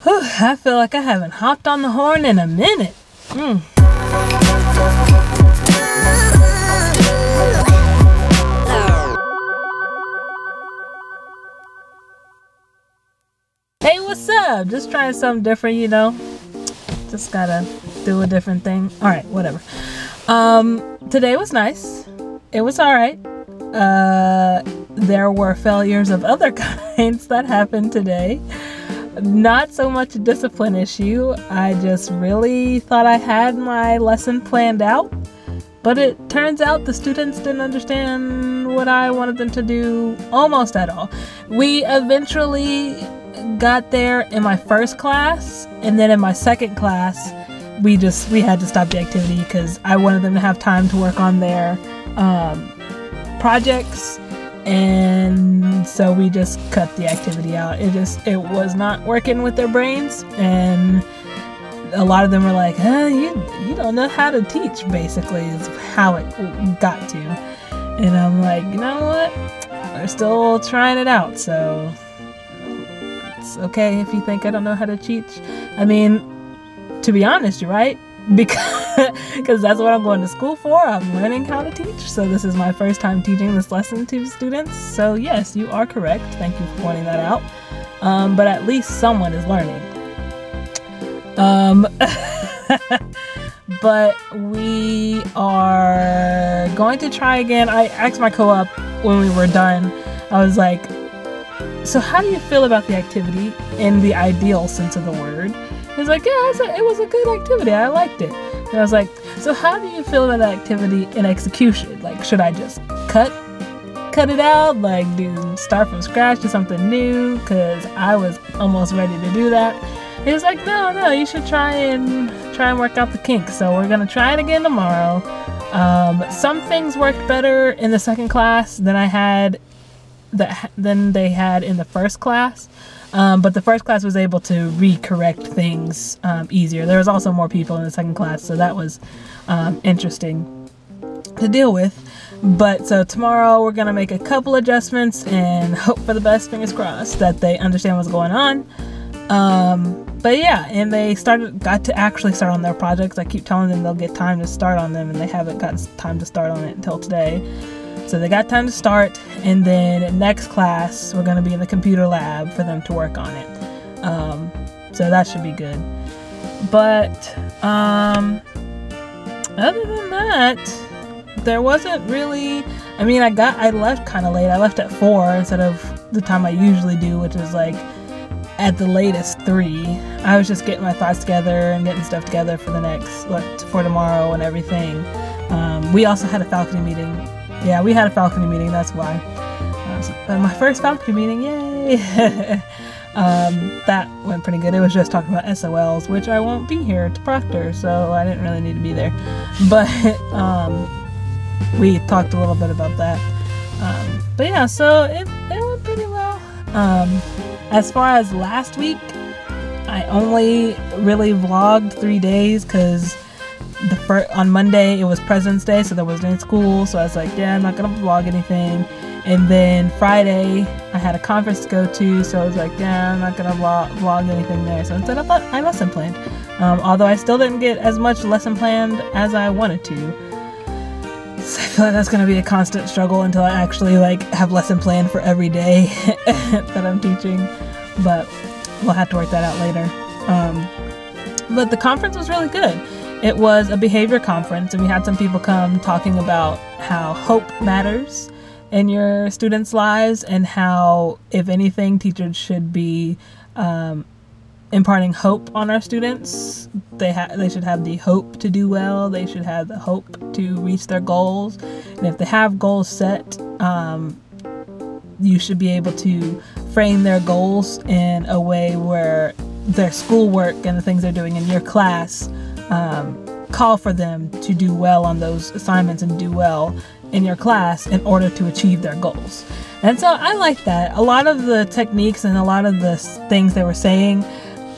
Whew, I feel like I haven't hopped on the horn in a minute. Hey, what's up? Just trying something different, you know? Just gotta do a different thing. Alright, whatever. Today was nice. It was alright. There were failures of other kinds that happened today. Not so much a discipline issue. I just really thought I had my lesson planned out, but it turns out the students didn't understand what I wanted them to do almost at all. We eventually got there in my first class, and then in my second class, we had to stop the activity because I wanted them to have time to work on their projects. And so we just cut the activity out. It was not working with their brains, and a lot of them were like, you don't know how to teach, basically, is how it got to. And I'm like, you know what? We're still trying it out, so it's okay if you think I don't know how to teach. I mean, to be honest, you're right. Because that's what I'm going to school for. I'm learning how to teach. So this is my first time teaching this lesson to students. So yes, you are correct. Thank you for pointing that out. But at least someone is learning. But we are going to try again. I asked my co-op when we were done. I was like, so how do you feel about the activity in the ideal sense of the word? He was like, yeah, it was a good activity. I liked it. And I was like, so how do you feel about that activity in execution? Like, should I just cut it out? Like, start from scratch, do something new? Because I was almost ready to do that. He was like, no, you should try and work out the kinks. So we're gonna try it again tomorrow. Some things worked better in the second class than they had in the first class. But the first class was able to recorrect things easier. There was also more people in the second class, so that was interesting to deal with. But so tomorrow we're going to make a couple adjustments and hope for the best, fingers crossed, that they understand what's going on. But yeah, and they got to actually start on their projects. I keep telling them they'll get time to start on them, and they haven't gotten time to start on it until today. So they got time to start, and then next class we're going to be in the computer lab for them to work on it. So that should be good. But other than that, there wasn't really. I mean, I left kind of late. I left at 4 instead of the time I usually do, which is like at the latest 3. I was just getting my thoughts together and getting stuff together for for tomorrow and everything. We also had a faculty meeting. Yeah, we had a faculty meeting, that's why. My first faculty meeting, yay! That went pretty good. It was just talking about SOLs, which I won't be here to proctor, so I didn't really need to be there. But we talked a little bit about that. But yeah, so it went pretty well. As far as last week, I only really vlogged 3 days because on Monday it was President's Day, so there wasn't any school, so I was like, yeah, I'm not gonna vlog anything. And then Friday I had a conference to go to, so I was like, yeah, I'm not gonna vlog anything there. So instead I lesson planned, although I still didn't get as much lesson planned as I wanted to. So I feel like that's gonna be a constant struggle until I actually have lesson planned for every day that I'm teaching, but we'll have to work that out later. But the conference was really good. It was a behavior conference, and we had some people come talking about how hope matters in your students' lives, and how, if anything, teachers should be imparting hope on our students. They should have the hope to do well. They should have the hope to reach their goals. And if they have goals set, you should be able to frame their goals in a way where their schoolwork and the things they're doing in your class call for them to do well on those assignments and do well in your class in order to achieve their goals. And so I like that. A lot of the techniques and a lot of the things they were saying,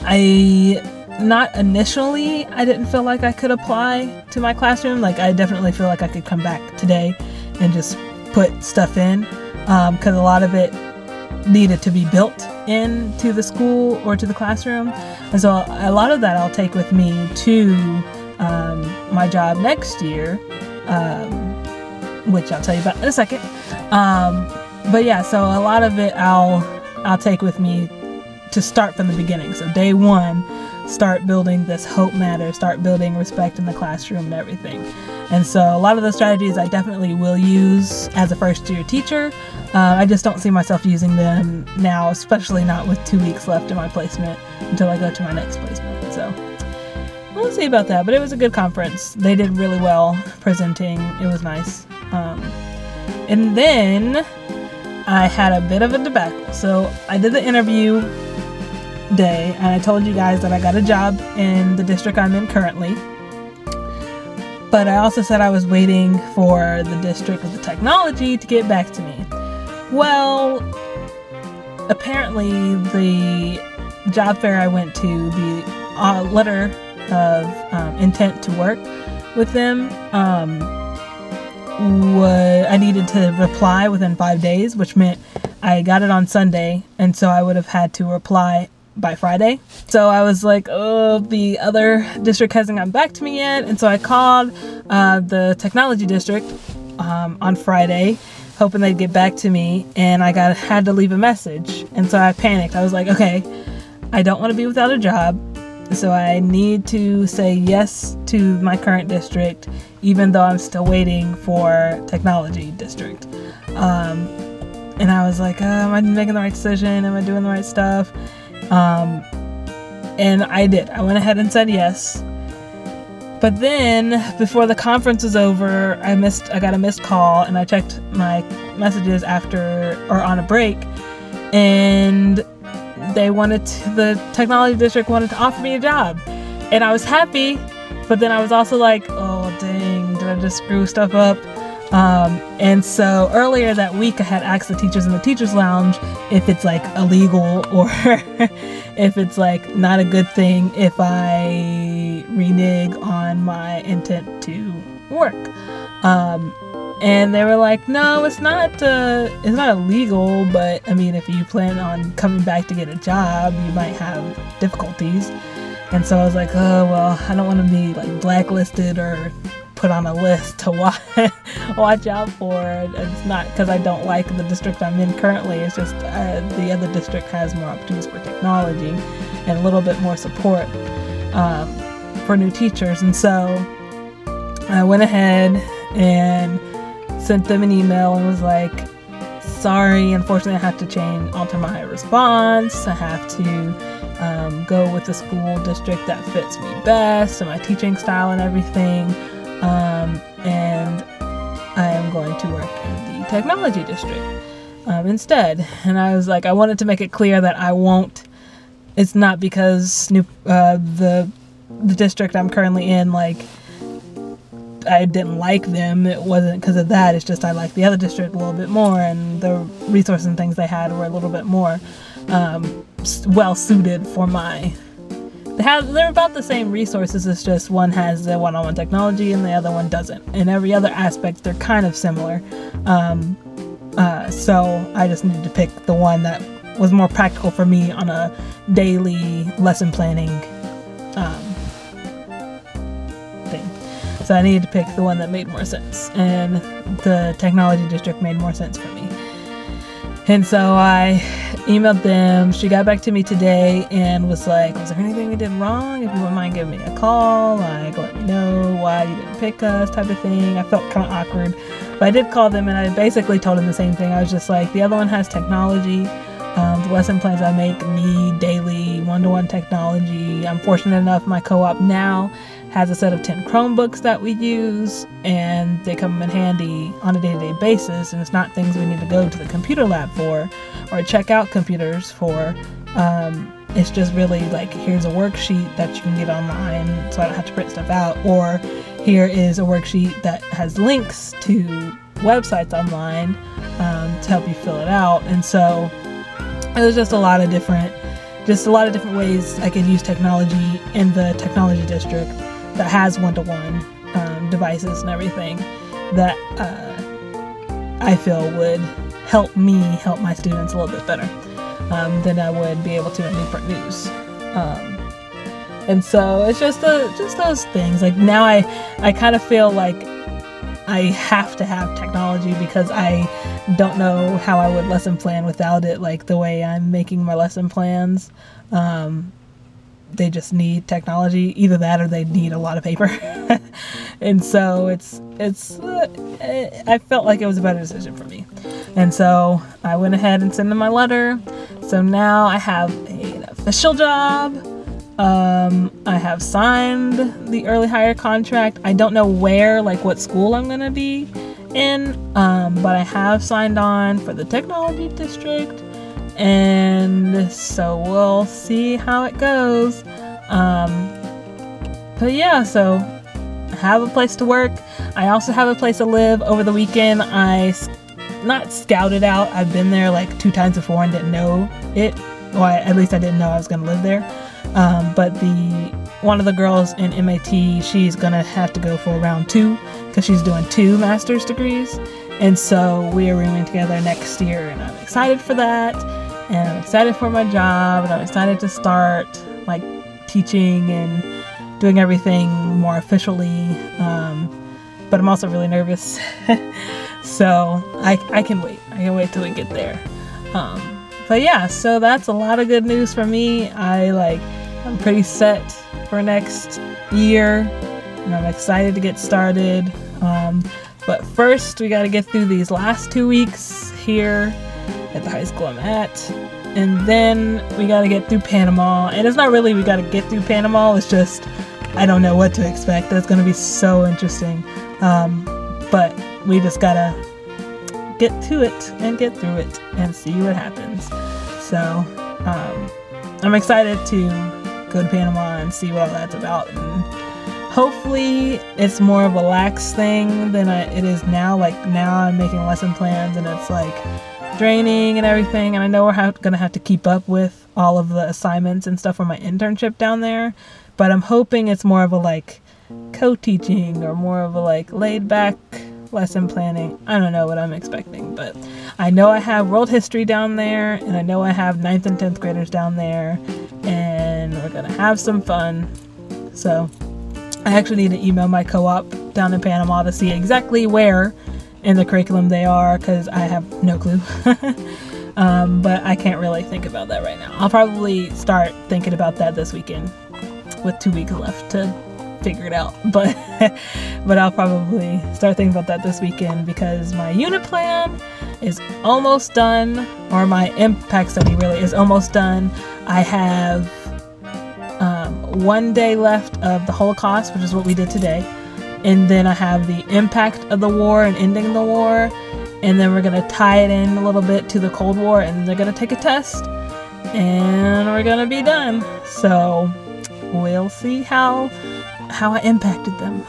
I didn't feel like I could apply to my classroom. I definitely feel like I could come back today and just put stuff in, because a lot of it needed to be built into the school or to the classroom. And so a lot of that I'll take with me to my job next year, which I'll tell you about in a second. But yeah, so a lot of it I'll take with me to start from the beginning. So day one, start building this hope matter, start building respect in the classroom and everything. And so a lot of those strategies I definitely will use as a first year teacher. I just don't see myself using them now, especially not with 2 weeks left in my placement until I go to my next placement. So we'll see about that, but it was a good conference. They did really well presenting. It was nice. And then I had a bit of a debacle. So I did the interview day, and I told you guys that I got a job in the district I'm in currently. But I also said I was waiting for the district with the technology to get back to me. Well, apparently the job fair I went to, the letter of intent to work with them, I needed to reply within 5 days, which meant I got it on Sunday, and so I would have had to reply by Friday. So I was like, oh, the other district hasn't gotten back to me yet. And so I called the technology district on Friday, hoping they'd get back to me, and I had to leave a message. And so I panicked. I was like, okay, I don't want to be without a job, so I need to say yes to my current district, even though I'm still waiting for technology district. And I was like, am I making the right decision? Am I doing the right stuff? And I did. I went ahead and said yes. But then, before the conference was over, I got a missed call, and I checked my messages on a break, and the technology district wanted to offer me a job. And I was happy, but then I was also like, oh dang, did I just screw stuff up? And so earlier that week I had asked the teachers in the teachers lounge if it's like illegal or if it's like not a good thing if I renege on my intent to work. And they were like, no, it's not illegal, but I mean, if you plan on coming back to get a job, you might have difficulties. And so I was like, oh, well, I don't want to be like blacklisted or put on a list to watch out for. It's not because I don't like the district I'm in currently. It's just the other district has more opportunities for technology and a little bit more support for new teachers. And so I went ahead and sent them an email and was like, sorry, unfortunately I have to alter my response. I have to go with the school district that fits me best and my teaching style and everything. And I am going to work in the technology district instead. And I was like, I wanted to make it clear that I won't. It's not because the district I'm currently in, like, I didn't like them. It wasn't because of that. It's just I liked the other district a little bit more, and the resources and things they had were a little bit more well suited for my. They're about the same resources. It's just one has the one-on-one technology and the other one doesn't. In every other aspect, they're kind of similar. So I just needed to pick the one that was more practical for me on a daily lesson planning thing. So I needed to pick the one that made more sense, and the technology district made more sense for me. And so I emailed them. She got back to me today and was like, was there anything we did wrong? If you wouldn't mind giving me a call, like, let me know why you didn't pick us, type of thing. I felt kind of awkward, but I did call them and I basically told them the same thing. I was just like, the other one has technology. The lesson plans I make need daily one-to-one technology. I'm fortunate enough my co-op now has a set of 10 Chromebooks that we use, and they come in handy on a day-to-day basis, and it's not things we need to go to the computer lab for or check out computers for. It's just really like, here's a worksheet that you can get online so I don't have to print stuff out, or here is a worksheet that has links to websites online to help you fill it out. And so it was just a lot of different ways I could use technology in the technology district that has one-to-one devices and everything that I feel would help me help my students a little bit better. than I would be able to in Newport News. And so it's just those things. Like now I kind of feel like I have to have technology because I don't know how I would lesson plan without it, like the way I'm making my lesson plans. They just need technology, either that or they need a lot of paper. And so I felt like it was a better decision for me. And so I went ahead and sent them my letter. So now I have an official job. I have signed the early hire contract. I don't know where, like what school I'm going to be in, but I have signed on for the technology district. And so we'll see how it goes. But yeah, so I have a place to work. I also have a place to live. Over the weekend, I not scouted out. I've been there like 2 times before and didn't know it. Well, at least I didn't know I was going to live there. But one of the girls in MAT, she's going to have to go for round 2 because she's doing 2 master's degrees. And so we are rooming together next year, and I'm excited for that. And I'm excited for my job, and I'm excited to start like teaching and doing everything more officially. But I'm also really nervous. So I can wait. I can wait till we get there. But yeah, so that's a lot of good news for me. I'm pretty set for next year, and I'm excited to get started. But first, we got to get through these last 2 weeks here at the high school I'm at, and then we got to get through Panama. And it's not really we got to get through Panama, it's just I don't know what to expect. That's going to be so interesting. But we just got to get to it and get through it and see what happens. So I'm excited to go to Panama and see what all that's about, and hopefully it's more of a lax thing than it is now. Like now I'm making lesson plans and it's like draining and everything, and I know we're gonna have to keep up with all of the assignments and stuff for my internship down there, but I'm hoping it's more of a like co-teaching or more of a like laid back lesson planning. I don't know what I'm expecting, but I know I have world history down there, and I know I have 9th and 10th graders down there, and we're gonna have some fun. So I actually need to email my co-op down in Panama to see exactly where in the curriculum they are, because I have no clue. But I can't really think about that right now. I'll probably start thinking about that this weekend with 2 weeks left to figure it out. But I'll probably start thinking about that this weekend, because my unit plan is almost done, or my impact study really is almost done. I have 1 day left of the Holocaust, which is what we did today, and then I have the impact of the war and ending the war, and then we're going to tie it in a little bit to the Cold War, and they're going to take a test, and we're going to be done. So we'll see how I impacted them.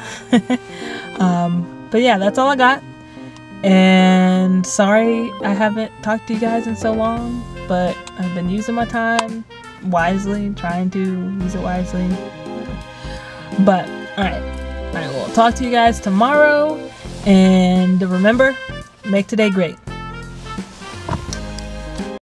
But yeah, that's all I got, and sorry I haven't talked to you guys in so long, but I've been using my time wisely, trying to use it wisely. But alright, I will talk to you guys tomorrow, and remember, make today great.